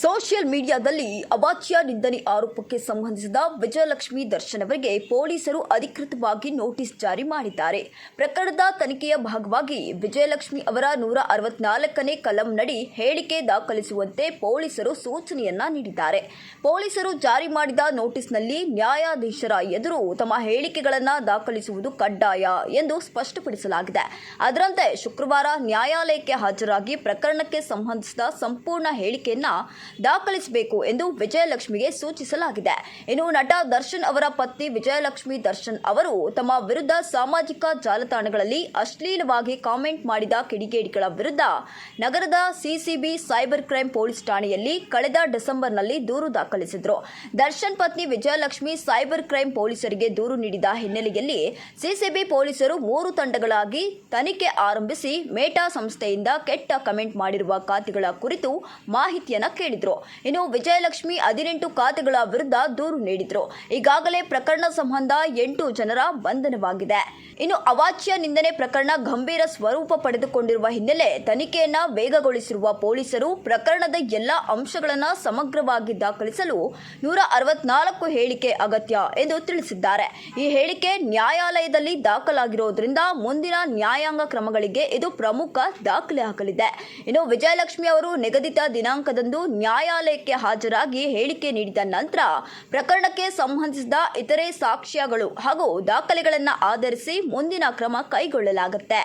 Social ಮೀಡಿಯಾದಲ್ಲಿ ಅವಾಚ್ಯ ನಿಂದನೆ ಆರೋಪಕ್ಕೆ ಸಂಬಂಧಿಸಿದ ವಿಜಯಲಕ್ಷ್ಮಿ ದರ್ಶನ್ ಅವರಿಗೆ ಪೊಲೀಸರು ಅಧಿಕೃತವಾಗಿ ನೋಟಿಸ್ ಜಾರಿ ಮಾಡಿದ್ದಾರೆ. ಪ್ರಕರಣದ ತನಿಖೆಯ ಭಾಗವಾಗಿ ವಿಜಯಲಕ್ಷ್ಮಿ ಅವರ 164ನೇ ಕಲಂನಡಿ ಹೇಳಿಕೆ ದಾಖಲಿಸುವಂತೆ ಪೊಲೀಸರು ಸೂಚನೆಯನ್ನ ನೀಡಿದ್ದಾರೆ. ಪೊಲೀಸರು ಜಾರಿ ಮಾಡಿದ ನೋಟಿಸ್ನಲ್ಲಿ ನ್ಯಾಯಾಧೀಶರ ಎದುರು ತಮ್ಮ ಹೇಳಿಕೆಗಳನ್ನು ದಾಖಲಿಸುವುದು ಕಡ್ಡಾಯ ಎಂದು ಸ್ಪಷ್ಟಪಡಿಸಲಾಗಿದೆ. ಅದರಂತೆ ಶುಕ್ರವಾರ ನ್ಯಾಯಾಲಯಕ್ಕೆ ಹಾಜರಾಗಿ ಪ್ರಕರಣಕ್ಕೆ ಸಂಬಂಧಿಸಿದ ಸಂಪೂರ್ಣ ಹೇಳಿಕೆಯನ್ನ ದಾಖಲಿಸಬೇಕು ಎಂದು ವಿಜಯಲಕ್ಷ್ಮಿಗೆ ಸೂಚಿಸಲಾಗಿದೆ. ಇನ್ನು ನಟ ದರ್ಶನ್ ಅವರ ಪತ್ನಿ ವಿಜಯಲಕ್ಷ್ಮಿ ದರ್ಶನ್ ಅವರು ತಮ್ಮ ವಿರುದ್ಧ ಸಾಮಾಜಿಕ ಜಾಲತಾಣಗಳಲ್ಲಿ ಅಶ್ಲೀಲವಾಗಿ ಕಾಮೆಂಟ್ ಮಾಡಿದ ಕಿಡಿಗೇಡಿಗಳ ವಿರುದ್ಧ ನಗರದ ಸಿಸಿಬಿ ಸೈಬರ್ ಕ್ರೈಂ ಪೊಲೀಸ್ ಠಾಣೆಯಲ್ಲಿ ಕಳೆದ ಡಿಸೆಂಬರ್ನಲ್ಲಿ ದೂರು ದಾಖಲಿಸಿದ್ರು. ದರ್ಶನ್ ಪತ್ನಿ ವಿಜಯಲಕ್ಷ್ಮಿ ಸೈಬರ್ ಕ್ರೈಂ ಪೊಲೀಸರಿಗೆ ದೂರು ನೀಡಿದ ಹಿನ್ನೆಲೆಯಲ್ಲಿ ಸಿಸಿಬಿ ಪೊಲೀಸರು 3 ತಂಡಗಳಾಗಿ ತನಿಖೆ ಆರಂಭಿಸಿ ಮೇಟಾ ಸಂಸ್ಥೆಯಿಂದ ಕೆಟ್ಟ ಕಮೆಂಟ್ ಮಾಡಿರುವ ಖಾತೆಗಳ ಕುರಿತು ಮಾಹಿತಿಯನ್ನು ಕೇಳಿದ್ರು. ಇನ್ನು ವಿಜಯಲಕ್ಷ್ಮಿ 18 ಖಾತೆಗಳ ವಿರುದ್ಧ ದೂರು ನೀಡಿದ್ರು. ಈಗಾಗಲೇ ಪ್ರಕರಣ ಸಂಬಂಧ 8 ಜನರ ಬಂಧನವಾಗಿದೆ. ಇನ್ನು ಅವಾಚ್ಯ ನಿಂದನೆ ಪ್ರಕರಣ ಗಂಭೀರ ಸ್ವರೂಪ ಪಡೆದುಕೊಂಡಿರುವ ಹಿನ್ನೆಲೆ ತನಿಖೆಯನ್ನ ವೇಗಗೊಳಿಸಿರುವ ಪೊಲೀಸರು ಪ್ರಕರಣದ ಎಲ್ಲ ಅಂಶಗಳನ್ನು ಸಮಗ್ರವಾಗಿ ದಾಖಲಿಸಲು 164 ಹೇಳಿಕೆ ಅಗತ್ಯ ಎಂದು ತಿಳಿಸಿದ್ದಾರೆ. ಈ ಹೇಳಿಕೆ ನ್ಯಾಯಾಲಯದಲ್ಲಿ ದಾಖಲಾಗಿರೋದ್ರಿಂದ ಮುಂದಿನ ನ್ಯಾಯಾಂಗ ಕ್ರಮಗಳಿಗೆ ಇದು ಪ್ರಮುಖ ದಾಖಲೆ ಆಗಲಿದೆ. ಇನ್ನು ವಿಜಯಲಕ್ಷ್ಮಿ ಅವರು ನಿಗದಿತ ದಿನಾಂಕದಂದು ನ್ಯಾಯಾಲಯಕ್ಕೆ ಹಾಜರಾಗಿ ಹೇಳಿಕೆ ನೀಡಿದ ನಂತರ ಪ್ರಕರಣಕ್ಕೆ ಸಂಬಂಧಿಸಿದ ಇತರೆ ಸಾಕ್ಷ್ಯಗಳು ಹಾಗೂ ದಾಖಲೆಗಳನ್ನು ಆಧರಿಸಿ ಮುಂದಿನ ಕ್ರಮ ಕೈಗೊಳ್ಳಲಾಗುತ್ತೆ.